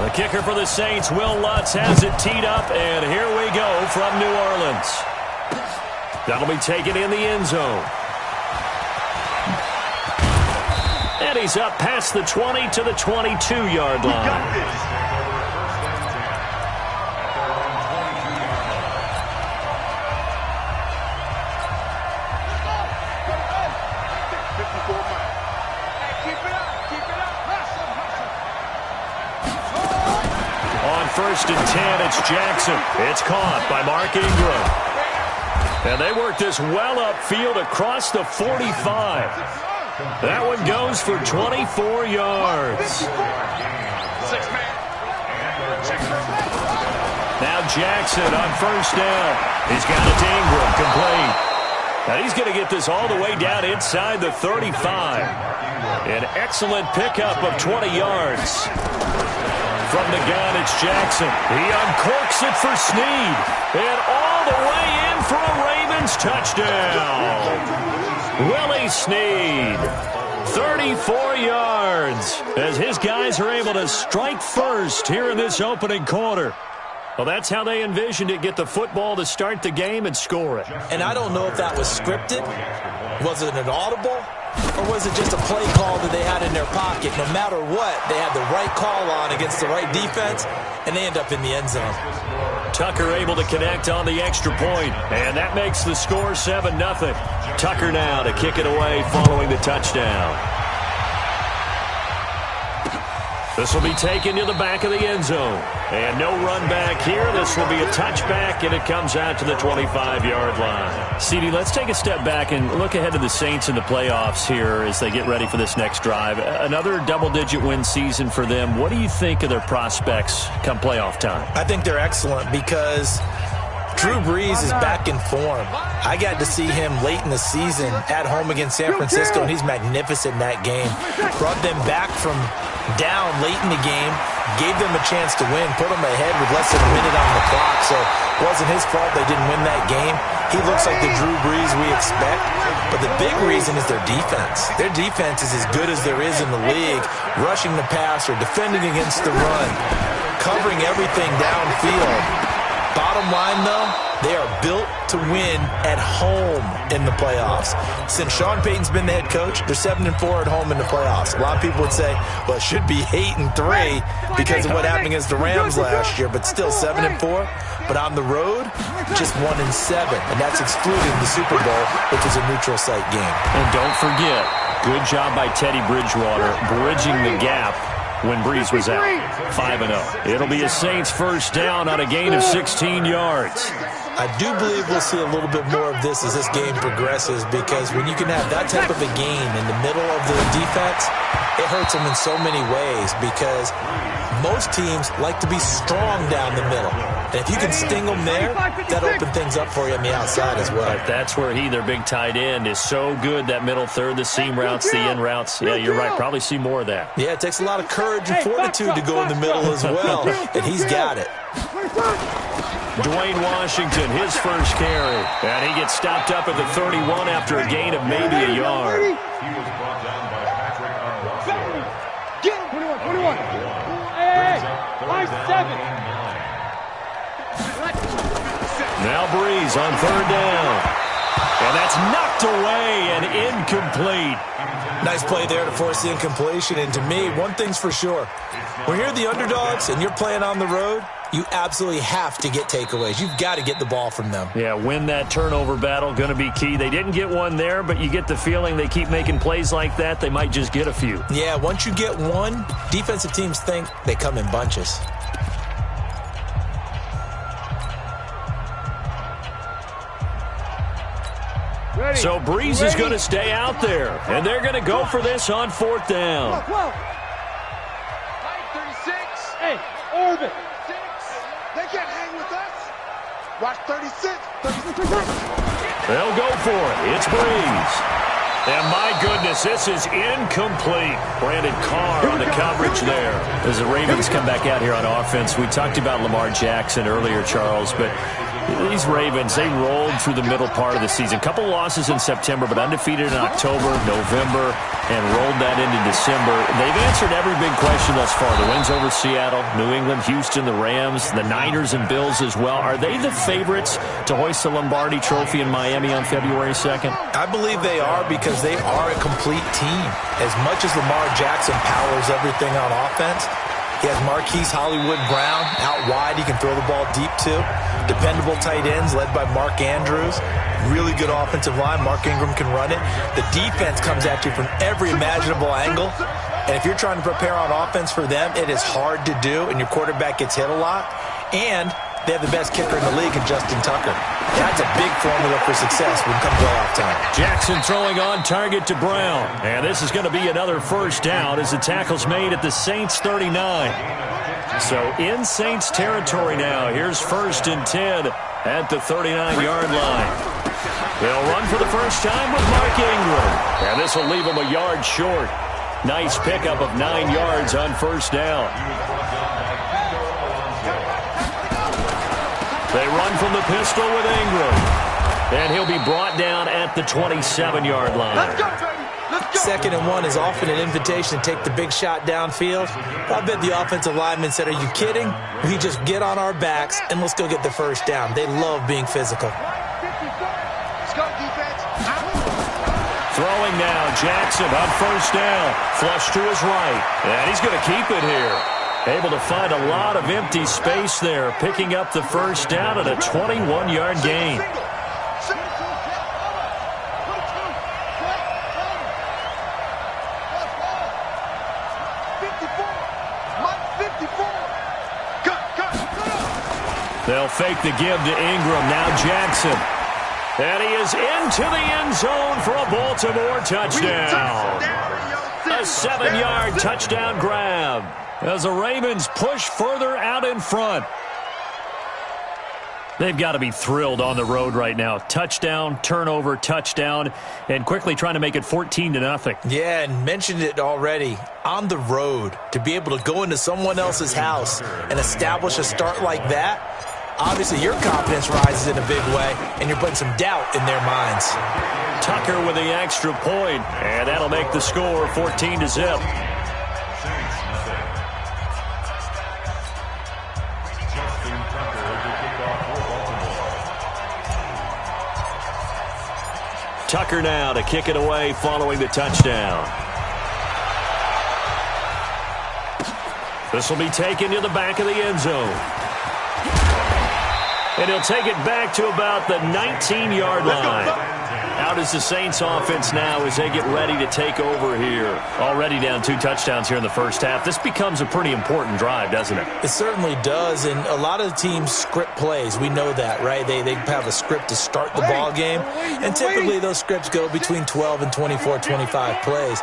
The kicker for the Saints, Will Lutz, has it teed up, and here we go from New Orleans. That'll be taken in the end zone. And he's up past the 20 to the 22-yard line. First and 10, it's Jackson. It's caught by Mark Ingram. And they work this well upfield across the 45. That one goes for 24 yards. Now Jackson on first down. He's got it to Ingram, complete. Now he's going to get this all the way down inside the 35. An excellent pickup of 20 yards. From the gun, it's Jackson. He uncorks it for Snead. And all the way in for a Ravens touchdown. Willie Snead, 34 yards, as his guys are able to strike first here in this opening quarter. Well, that's how they envisioned it, get the football to start the game and score it. And I don't know if that was scripted. Was it an audible? Or was it just a play call that they had in their pocket? No matter what, they had the right call on against the right defense, and they end up in the end zone. Tucker able to connect on the extra point, and that makes the score 7-0. Tucker now to kick it away following the touchdown. This will be taken to the back of the end zone. And no run back here. This will be a touchback, and it comes out to the 25-yard line. CD, let's take a step back and look ahead to the Saints in the playoffs here as they get ready for this next drive. Another double-digit win season for them. What do you think of their prospects come playoff time? I think they're excellent because Drew Brees is back in form. I got to see him late in the season at home against San Francisco, and he's magnificent in that game. Brought them back from down late in the game, gave them a chance to win, put them ahead with less than a minute on the clock, so it wasn't his fault they didn't win that game. He looks like the Drew Brees we expect, but the big reason is their defense. Their defense is as good as there is in the league, rushing the passer, defending against the run, covering everything downfield. Bottom line, though, they are built to win at home in the playoffs. Since Sean Payton's been the head coach, they're 7-4 at home in the playoffs. A lot of people would say, well, it should be 8-3 because of what happened against the Rams last year, but still 7-4. But on the road, just 1-7, and that's excluding the Super Bowl, which is a neutral site game. And don't forget, good job by Teddy Bridgewater bridging the gap when Brees was out. 5-0. It'll be a Saints first down on a gain of 16 yards. I do believe we'll see a little bit more of this as this game progresses, because when you can have that type of a game in the middle of the defense, it hurts them in so many ways, because most teams like to be strong down the middle. And if you can sting them there, that'll open things up for you on the outside as well. But that's where their big tight end, is so good, that middle third, the seam routes, the in routes. Yeah, you're right. Probably see more of that. Yeah, it takes a lot of courage and fortitude to go in the middle as well, and he's got it. Dwayne Washington, his first carry. And he gets stopped up at the 31 after a gain of maybe a yard. Get 21. Hey, 5-7. Now Brees on third down. And that's knocked away and incomplete. Nice play there to force the incompletion. And to me, one thing's for sure. When you're the underdogs and you're playing on the road, you absolutely have to get takeaways. You've got to get the ball from them. Yeah, win that turnover battle, going to be key. They didn't get one there, but you get the feeling they keep making plays like that, they might just get a few. Yeah, once you get one, defensive teams think they come in bunches. So Brees is going to stay out there, and they're going to go for this on fourth down. 36. Hey, orbit. They can't hang with us. Watch 36. They'll go for it. It's Brees. And my goodness, this is incomplete. Brandon Carr on the coverage there. As the Ravens come back out here on offense, we talked about Lamar Jackson earlier, Charles, but These Ravens, they rolled through the middle part of the season. Couple losses in September, but undefeated in October, November, and rolled that into December. They've answered every big question thus far. The wins over Seattle, New England, Houston, the Rams, the Niners and Bills as well. Are they the favorites to hoist the Lombardi Trophy in Miami on February 2nd? I believe they are because they are a complete team. As much as Lamar Jackson powers everything on offense, he has Marquise Hollywood Brown out wide. He can throw the ball deep, too. Dependable tight ends led by Mark Andrews. Really good offensive line. Mark Ingram can run it. The defense comes at you from every imaginable angle. And if you're trying to prepare on offense for them, it is hard to do, and your quarterback gets hit a lot. And they have the best kicker in the league in Justin Tucker. That's a big formula for success when it comes to playoff time. Jackson throwing on target to Brown. And this is going to be another first down as the tackle's made at the Saints 39. So in Saints territory now. Here's 1st and 10 at the 39-yard line. They'll run for the first time with Mark Ingram. And this will leave him a yard short. Nice pickup of 9 yards on first down. They run from the pistol with Ingram. And he'll be brought down at the 27-yard line. Let's go, baby. Let's go. 2nd and 1 is often an invitation to take the big shot downfield. I bet the offensive lineman said, are you kidding? We just get on our backs and let's go get the first down. They love being physical. Let's go, defense. Throwing now, Jackson on first down. Flush to his right. And he's going to keep it here. Able to find a lot of empty space there, picking up the first down at a 21-yard gain. They'll fake the give to Ingram. Now Jackson. And he is into the end zone for a Baltimore touchdown. A 7-yard touchdown grab as the Ravens push further out in front. They've got to be thrilled on the road right now. Touchdown, turnover, touchdown, and quickly trying to make it 14-0. Yeah, and mentioned it already. On the road, to be able to go into someone else's house and establish a start like that, obviously your confidence rises in a big way, and you're putting some doubt in their minds. Tucker with the extra point, and that'll make the score 14-0. Tucker now to kick it away following the touchdown. This will be taken to the back of the end zone. And he'll take it back to about the 19-yard line. Out is the Saints offense now as they get ready to take over here. Already down 2 touchdowns here in the first half. This becomes a pretty important drive, doesn't it? It certainly does, and a lot of teams script plays. We know that, right? They have a script to start the ball game, and typically those scripts go between 12 and 24, 25 plays.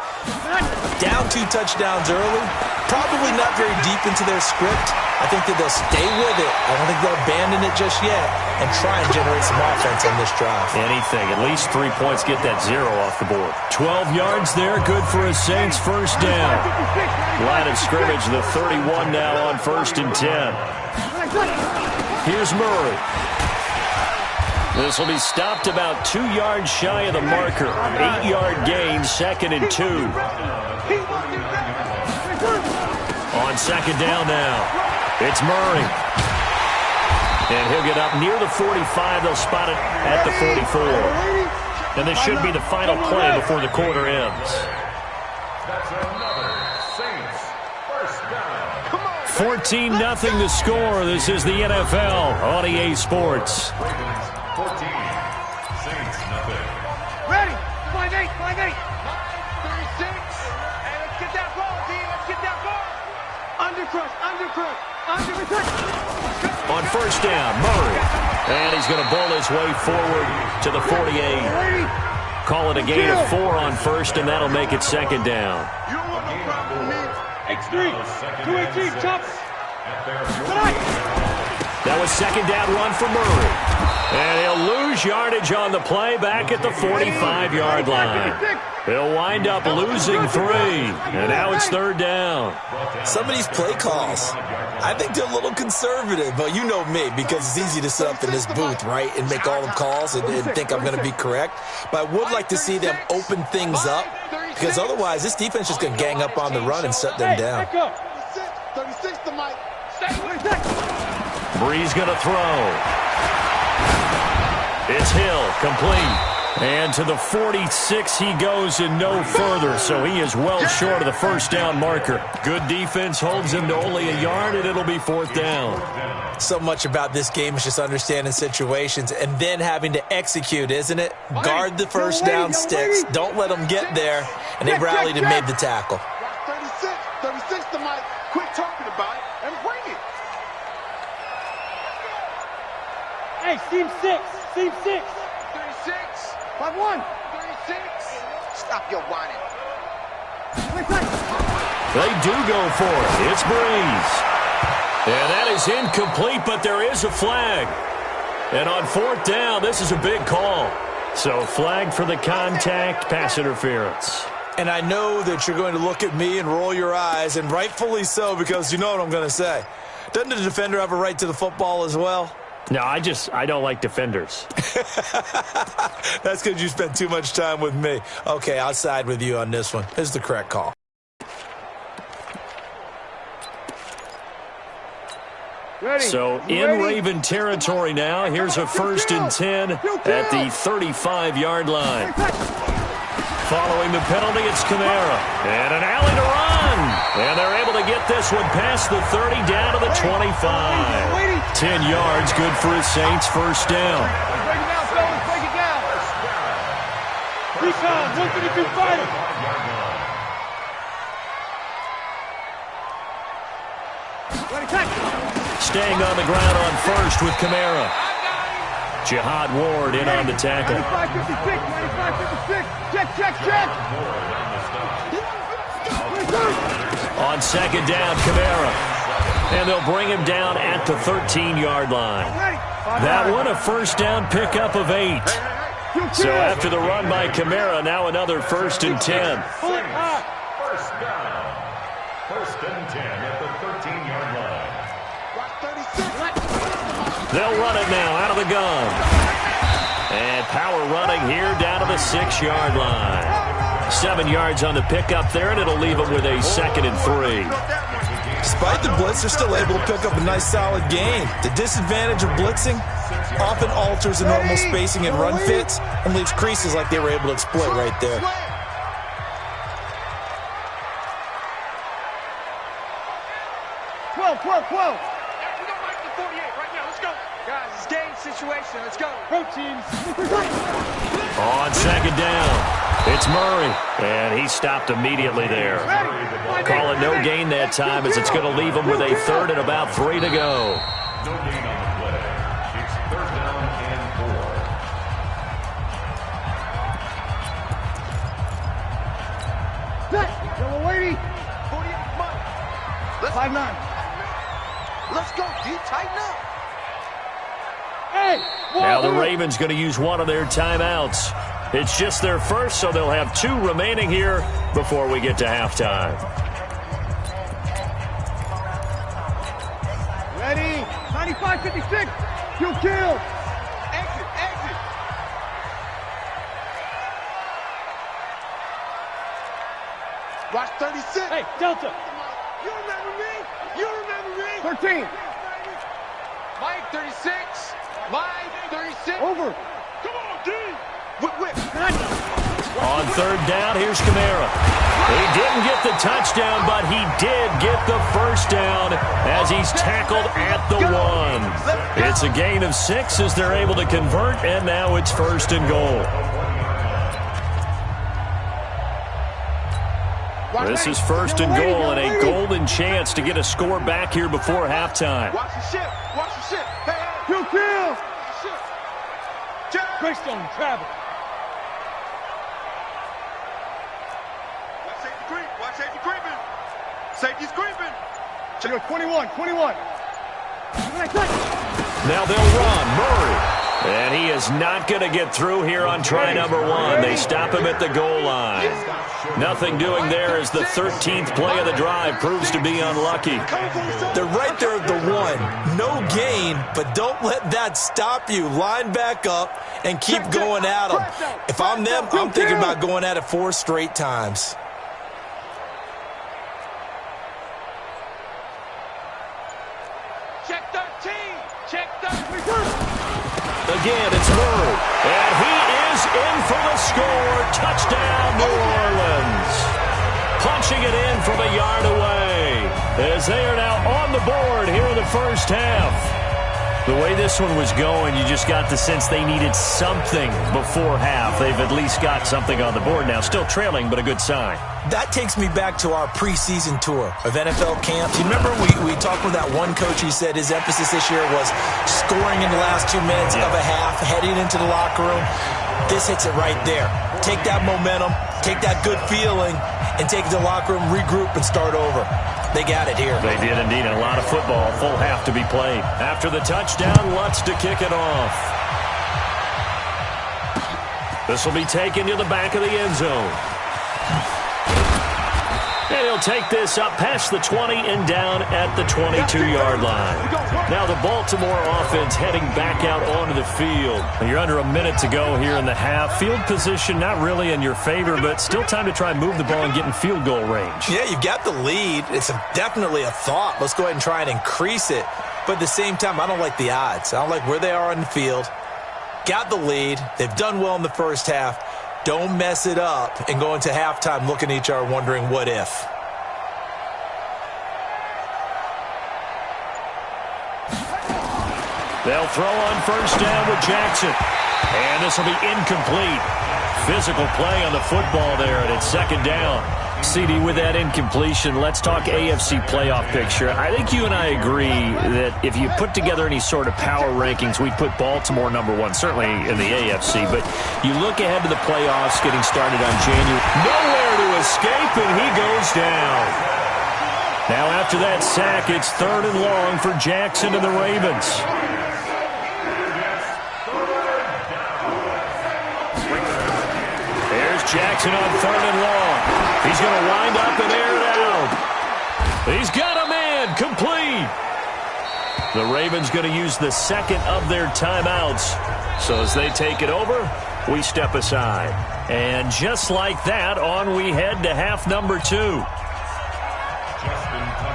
Down 2 touchdowns early, probably not very deep into their script. I think that they'll stay with it. I don't think they'll abandon it just yet and try and generate some offense on this drive. Anything. At least 3 points, get that 0 off the board. 12 yards there, good for a Saints first down. Line of scrimmage, the 31 now on 1st and 10. Here's Murray. This will be stopped about 2 yards shy of the marker. 8-yard gain, 2nd and 2. On 2nd down now. It's Murray. And he'll get up near the 45. They'll spot it at the 44. And this should be the final play before the quarter ends. 14-0 the score. This is the NFL on EA Sports. Ready? 5-8, 5-8. 36. And let's get that ball, D. Let's get that ball. Undercrush, undercrush. On first down, Murray. And he's going to bowl his way forward to the 48. Call it a gain of 4 on first, and that'll make it 2nd down. X3, 218, chop. That was second down run for Murray. And he'll lose yardage on the play back at the 45-yard line. He'll wind up losing 3. And now it's third down. Some of these play calls, I think they're a little conservative, but you know me, because it's easy to sit up in this booth, right, and make all the calls and think I'm going to be correct. But I would like to see them open things up, because otherwise this defense is going to gang up on the run and shut them down. 36 to Mike. Breeze going to throw. It's Hill, complete. And to the 46 he goes and no further, so he is well short of the first down marker. Good defense holds him to only a yard, and it'll be fourth down. So much about this game is just understanding situations and then having to execute, isn't it? Guard the first down sticks. Don't let them get there. And they rallied and made the tackle. 36 to Mike. Quit talking about it and bring it. Hey, seam 6. Seam 6. 36. 5-1. 36. Stop your whining. They do go for it. It's Breeze. And that is incomplete, but there is a flag. And on fourth down, this is a big call. So flag for the contact, pass interference. And I know that you're going to look at me and roll your eyes, and rightfully so, because you know what I'm going to say. Doesn't the defender have a right to the football as well? No, I don't like defenders. That's because you spent too much time with me. Okay, I'll side with you on this one. This is the correct call. So in Raven territory now, here's a 1st and 10 at the 35-yard line. Following the penalty, it's Kamara. And an alley to run. And they're able to get this one past the 30 down to the 25. 10 yards, good for his Saints, first down. Break it down, fellas. Break it down. Recon, 152 fighter. Staying on the ground on first with Kamara. Jihad Ward in on the tackle. 95-56, 95-56. Check. On second down, Kamara. And they'll bring him down at the 13-yard line. That one a first down pickup of 8. So after the run by Kamara, now another 1st and 10. First down. 1st and 10 at the 13-yard line. They'll run it now out of the gun. And power running here down to the 6-yard line. 7 yards on the pickup there, and it'll leave them with a 2nd and 3. Despite the blitz, they're still able to pick up a nice, solid gain. The disadvantage of blitzing often alters the normal spacing and run fits and leaves creases like they were able to exploit right there. Twelve. Guys, it's game situation. Let's go. Proteins. On second down, it's Murray, and he stopped immediately there. Call it no gain that time, as it's going to leave him with a 3rd and about 3 to go. No gain on the play. It's 3rd down and 4. Yellow lady. 48 Mike. 5-9. Let's go, D. Tighten up. Hey. Now the Ravens going to use one of their timeouts. It's just their first, so they'll have 2 remaining here before we get to halftime. Ready. 95-56. Kill. Exit. Watch 36. Hey, Delta. You remember me? 13. Mike 36. Mike 36. Over. Come on, D. Whip. On third down, here's Kamara. He didn't get the touchdown, but he did get the first down as he's tackled at the 1. It's a gain of 6 as they're able to convert, and now it's 1st and goal. This is 1st and goal and a golden chance to get a score back here before halftime. Watch the ship. Hey. Kill. Greystone, travel. Watch safety creeping. Safety's creeping. Check out 21. Now they'll run. Murray. And he is not going to get through here on try number 1. They stop him at the goal line. Nothing doing there as the 13th play of the drive proves to be unlucky. They're right there at the 1. No gain, but don't let that stop you. Line back up and keep going at them. If I'm them, I'm thinking about going at it 4 straight times. Check 13. Check 13. Again, it's Murray. And he is in for the score. Touchdown, New Orleans. Punching it in from a yard away as they are now on the board here in the first half. The way this one was going, you just got the sense they needed something before half. They've at least got something on the board now. Still trailing, but a good sign. That takes me back to our preseason tour of NFL camp. You remember we talked with that one coach who said his emphasis this year was scoring in the last 2 minutes of a half, heading into the locker room. This hits it right there. Take that momentum, take that good feeling, and take it to the locker room, regroup, and start over. They got it here. They did indeed. A lot of football, full half to be played. After the touchdown, Lutz to kick it off. This will be taken to the back of the end zone. And he'll take this up past the 20 and down at the 22-yard line. Now the Baltimore offense heading back out onto the field. You're under a minute to go here in the half. Field position not really in your favor, but still time to try and move the ball and get in field goal range. Yeah, you've got the lead. It's definitely a thought. Let's go ahead and try and increase it. But at the same time, I don't like the odds. I don't like where they are on the field. Got the lead. They've done well in the first half. Don't mess it up and go into halftime looking at each other wondering what if. They'll throw on first down with Jackson. And this will be incomplete. Physical play on the football there, and it's second down. CD, with that incompletion, let's talk AFC playoff picture. I think you and I agree that if you put together any sort of power rankings, we'd put Baltimore number 1, certainly in the AFC. But you look ahead to the playoffs getting started on January. Nowhere to escape, and he goes down. Now after that sack, it's 3rd and long for Jackson and the Ravens. There's Jackson on 3rd and long. He's going to wind up and air it out. He's got a man complete. The Ravens going to use the second of their timeouts. So as they take it over, we step aside. And just like that, on we head to half number 2.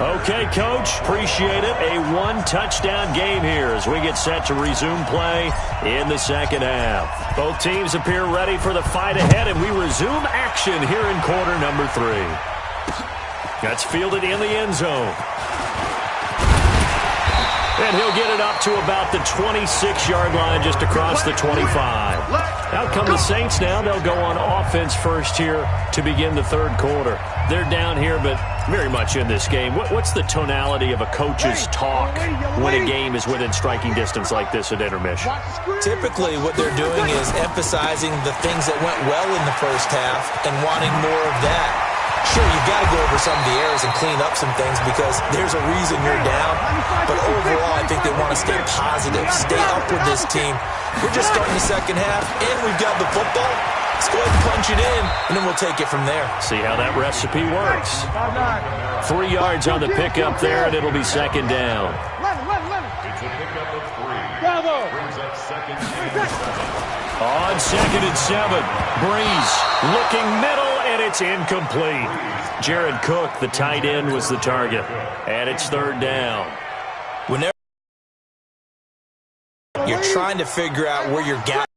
Okay, Coach, appreciate it. A 1-touchdown game here as we get set to resume play in the second half. Both teams appear ready for the fight ahead, and we resume action here in quarter number 3. That's fielded in the end zone. And he'll get it up to about the 26-yard line, just across the 25. Out come the Saints now. They'll go on offense first here to begin the third quarter. They're down here, but very much in this game. What's the tonality of a coach's talk when a game is within striking distance like this at intermission? Typically, what they're doing is emphasizing the things that went well in the first half and wanting more of that. Sure, you've got to go over some of the errors and clean up some things because there's a reason you're down. But overall, I think they want to stay positive, stay up with this team. We're just starting the second half, and we've got the football. Let's go ahead and punch it in, and then we'll take it from there. See how that recipe works. 3 yards on the pickup there, and it'll be second down. It's a pickup of 3. Bravo. Brings up second and 7. On 2nd and 7, Breeze looking middle, and it's incomplete. Jared Cook, the tight end, was the target. And it's third down. Whenever you're trying to figure out where your gap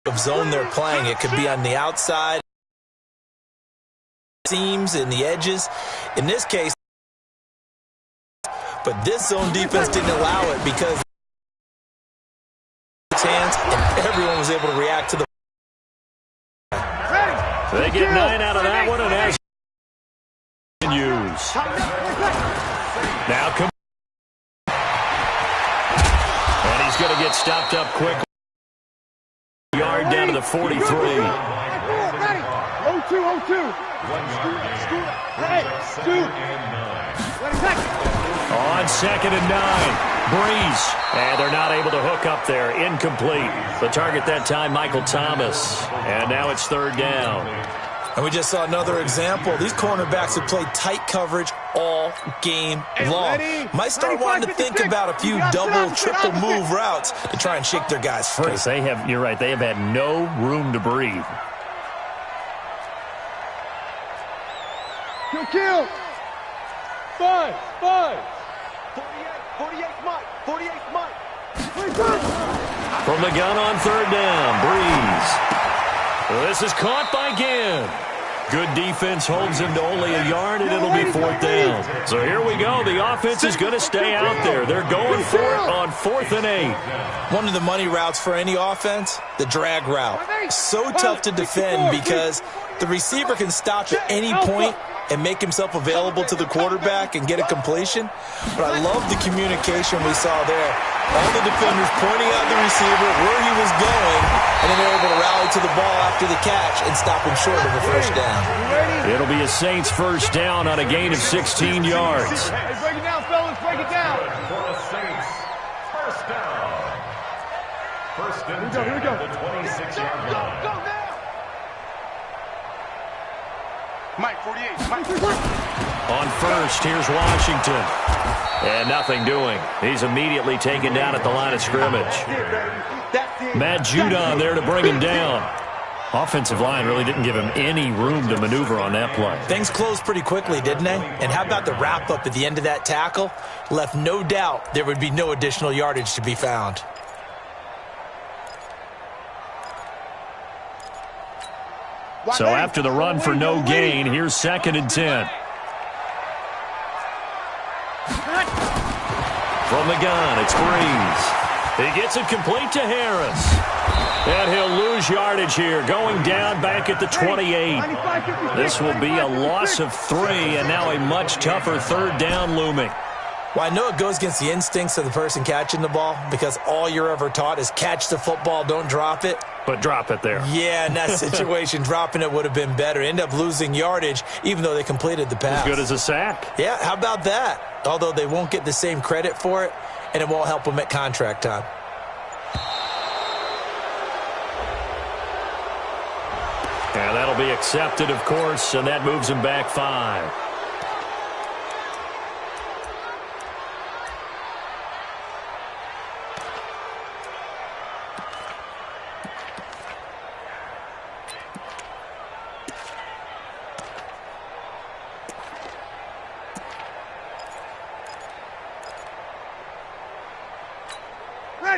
of zone they're playing, it could be on the outside, seams and the edges. In this case, but this zone defense didn't allow it because hands, and everyone was able to react to the. They get 9 out of that one, and as continues. Now come. And he's going to get stopped up quick. Yard down to the 43. 0-2, 0-2. Scoot. On 2nd and 9. Breeze. And they're not able to hook up there. Incomplete. The target that time, Michael Thomas. And now it's third down. And we just saw another example. These cornerbacks have played tight coverage all game long. Might start wanting to think about a few double, triple move routes to try and shake their guys free. They have, you're right, they have had no room to breathe. Kill. 5. 48 Mike. 48 Mike. From the gun on third down, Breeze. This is caught by Ginn. Good defense holds him to only a yard, and it'll be fourth down. So here we go. The offense is going to stay out there. They're going for it on 4th and 8. One of the money routes for any offense, the drag route. So tough to defend because the receiver can stop at any point and make himself available to the quarterback and get a completion. But I love the communication we saw there. All the defenders pointing out the receiver, where he was going, and then they're able to rally to the ball after the catch and stop him short of a first down. It'll be a Saints first down on a gain of 16 yards. Hey, break it down, fellas. Break it down. For the Saints, first down. First and 10 at the 26-yard line. Go now. Mike, 48. Mike. On first, here's Washington. And nothing doing. He's immediately taken down at the line of scrimmage. That's it. Matt Judon there to bring him down. Offensive line really didn't give him any room to maneuver on that play. Things closed pretty quickly, didn't they? And how about the wrap-up at the end of that tackle? Left no doubt there would be no additional yardage to be found. So after the run for no gain, here's 2nd and 10. From the gun, it's Breeze. He gets it complete to Harris. And he'll lose yardage here, going down back at the 28. This will be a loss of 3, and now a much tougher third down looming. Well, I know it goes against the instincts of the person catching the ball because all you're ever taught is catch the football, don't drop it. But drop it there. Yeah, in that situation, dropping it would have been better. End up losing yardage, even though they completed the pass. As good as a sack. Yeah, how about that? Although they won't get the same credit for it, and it won't help them at contract time. And that'll be accepted, of course, and that moves him back 5.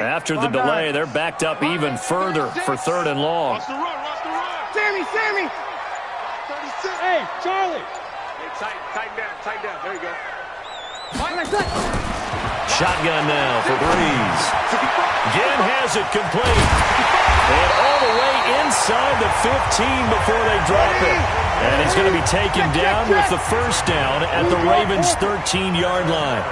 After the delay, they're backed up even further for 3rd and long. Watch the run. Watch the run. Sammy. 36. Hey, Charlie. Hey, tighten down. There you go. Shotgun now for Breeze. Ginn has it complete. And all the way inside the 15 before they drop it. And he's going to be taken down with the first down at the Ravens' 13-yard line.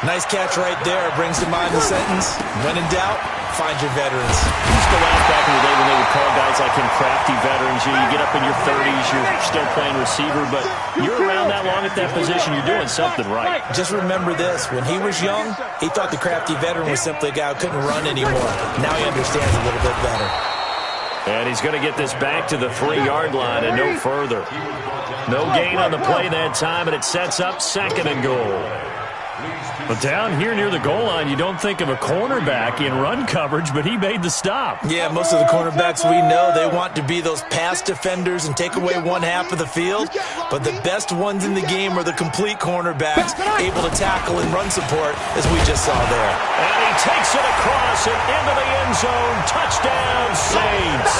Nice catch right there. Brings to mind the sentence, when in doubt, find your veterans. You used to laugh back in the day when they would call guys like him crafty veterans. You get up in your 30s, you're still playing receiver, but you're around that long at that position, you're doing something right. Just remember this. When he was young, he thought the crafty veteran was simply a guy who couldn't run anymore. Now he understands a little bit better. And he's going to get this back to the 3-yard line and no further. No gain on the play that time, and it sets up 2nd and goal. But down here near the goal line, you don't think of a cornerback in run coverage, but he made the stop. Yeah, most of the cornerbacks we know, they want to be those pass defenders and take away one half of the field. But the best ones in the game are the complete cornerbacks, able to tackle and run support, as we just saw there. And he takes it across and into the end zone. Touchdown, Saints.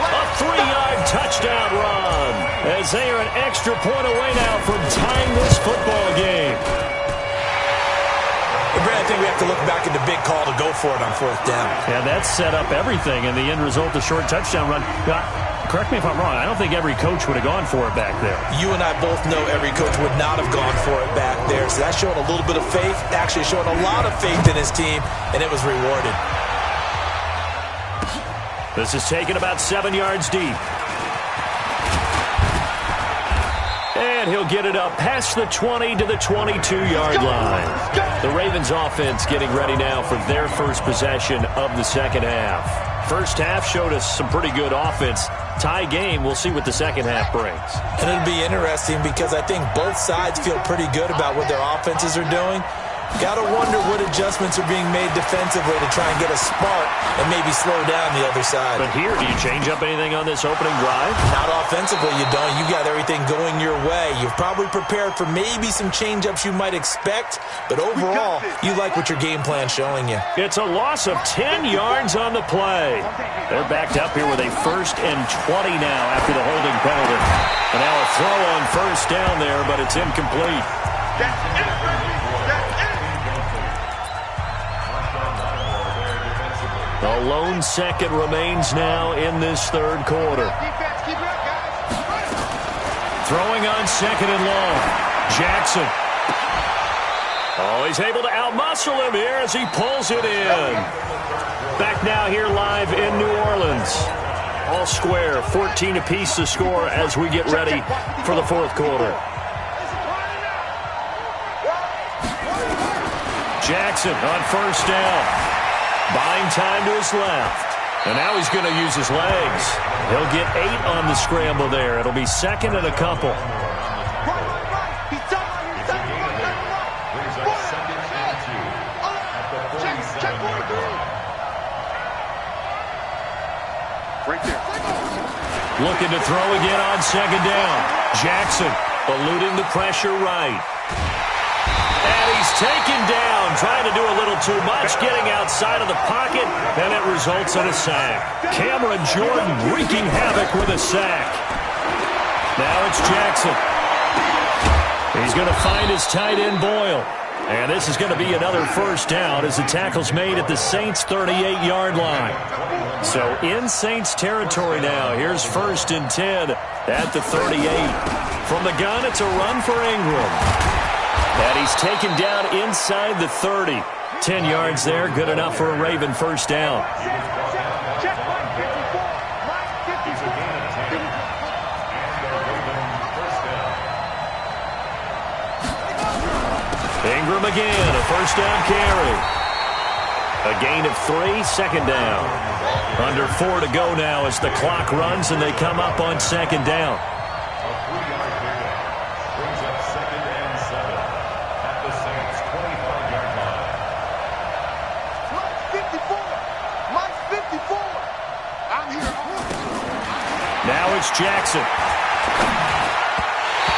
A 3-yard touchdown run, as they are an extra point away now from tying this football game. Brad, I think we have to look back at the big call to go for it on 4th down. Yeah, that set up everything, and the end result, a short touchdown run. Correct me if I'm wrong, I don't think every coach would have gone for it back there. You and I both know every coach would not have gone for it back there, so that showed a little bit of faith, actually showed a lot of faith in his team, and it was rewarded. This is taken about 7 yards deep. And And he'll get it up past the 20 to the 22-yard line. The Ravens offense getting ready now for their first possession of the second half. First half showed us some pretty good offense. Tie game, we'll see what the second half brings. And it'll be interesting because I think both sides feel pretty good about what their offenses are doing. Got to wonder what adjustments are being made defensively to try and get a spark and maybe slow down the other side. But here, do you change up anything on this opening drive? Not offensively, you don't. You got everything going your way. You've probably prepared for maybe some change-ups you might expect, but overall, you like what your game plan's showing you. It's a loss of 10 yards on the play. They're backed up here with a 1st and 20 now after the holding penalty. And now a throw on first down there, but it's incomplete. A lone second remains now in this third quarter. Throwing on second and long. Jackson. Oh, he's able to outmuscle him here as he pulls it in. Back now here live in New Orleans. All square, 14 apiece to score as we get ready for the fourth quarter. Jackson on first down. Buying time to his left. And now he's going to use his legs. He'll get 8 on the scramble there. It'll be second and a couple. Looking to throw again on second down. Jackson eluding the pressure right. And he's taken down, trying to do a little too much, getting outside of the pocket, and it results in a sack. Cameron Jordan wreaking havoc with a sack. Now it's Jackson. He's going to find his tight end, Boyle. And this is going to be another first down as the tackle's made at the Saints' 38-yard line. So in Saints territory now, here's 1st and 10 at the 38. From the gun, it's a run for Ingram. And he's taken down inside the 30. 10 yards there, good enough for a Raven first down. Ingram again, a first down carry. A gain of 3, second down. Under 4 to go now as the clock runs and they come up on second down. Now it's Jackson.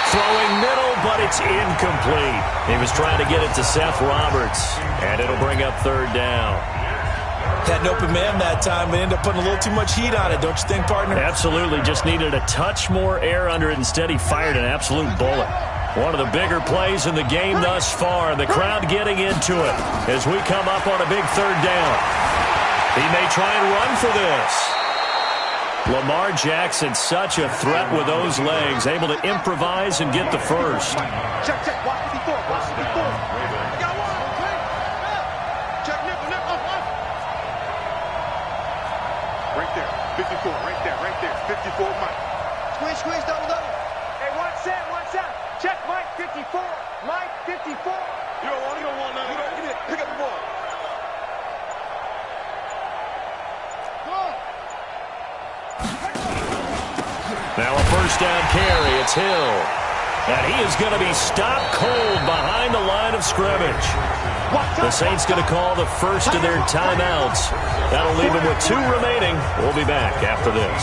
Throwing middle, but it's incomplete. He was trying to get it to Seth Roberts, and it'll bring up third down. Had an open man that time, but ended up putting a little too much heat on it, don't you think, partner? Absolutely. Just needed a touch more air under it. Instead, he fired an absolute bullet. One of the bigger plays in the game thus far. The crowd getting into it as we come up on a big third down. He may try and run for this. Lamar Jackson, such a threat with those legs, able to improvise and get the first. Check, check, watch 54, watch 54. Got one, check, nickel, nickel. Right there, 54, right there, 54, Mike. Squeeze, double. Hey, one set, check, Mike, 54, Mike, 54. You don't want none, get it, pick up the ball. Now a first down carry. It's Hill. And he is going to be stopped cold behind the line of scrimmage. The Saints going to call the first of their timeouts. That'll leave them with 2 remaining. We'll be back after this.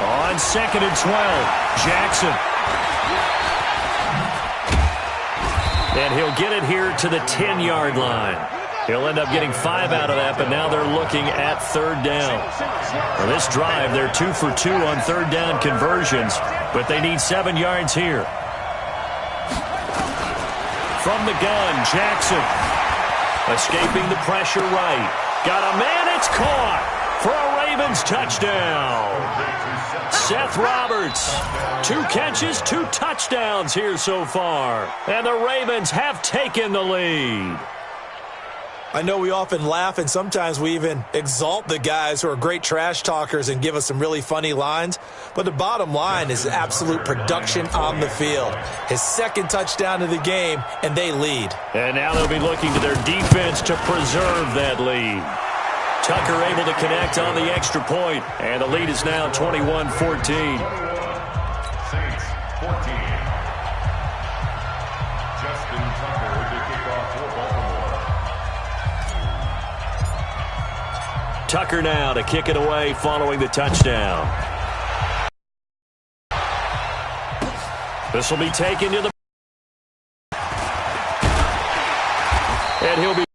On 2nd and 12, Jackson. And he'll get it here to the 10-yard line. He'll end up getting 5 out of that, but now they're looking at third down. For this drive, they're 2 for 2 on third down conversions, but they need 7 yards here. From the gun, Jackson. Escaping the pressure right. Got a man, it's caught. for a Ravens touchdown. Seth Roberts, 2 catches, 2 touchdowns here so far. And the Ravens have taken the lead. I know we often laugh and sometimes we even exalt the guys who are great trash talkers and give us some really funny lines. But the bottom line is absolute production on the field. His 2nd touchdown of the game, and they lead. And now they'll be looking to their defense to preserve that lead. Tucker able to connect on the extra point, and the lead is now 21-14. Saints 14. Justin Tucker to kick off for Baltimore. Tucker now to kick it away following the touchdown. This will be taken to the... And he'll be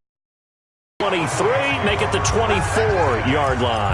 23, make it the 24-yard line.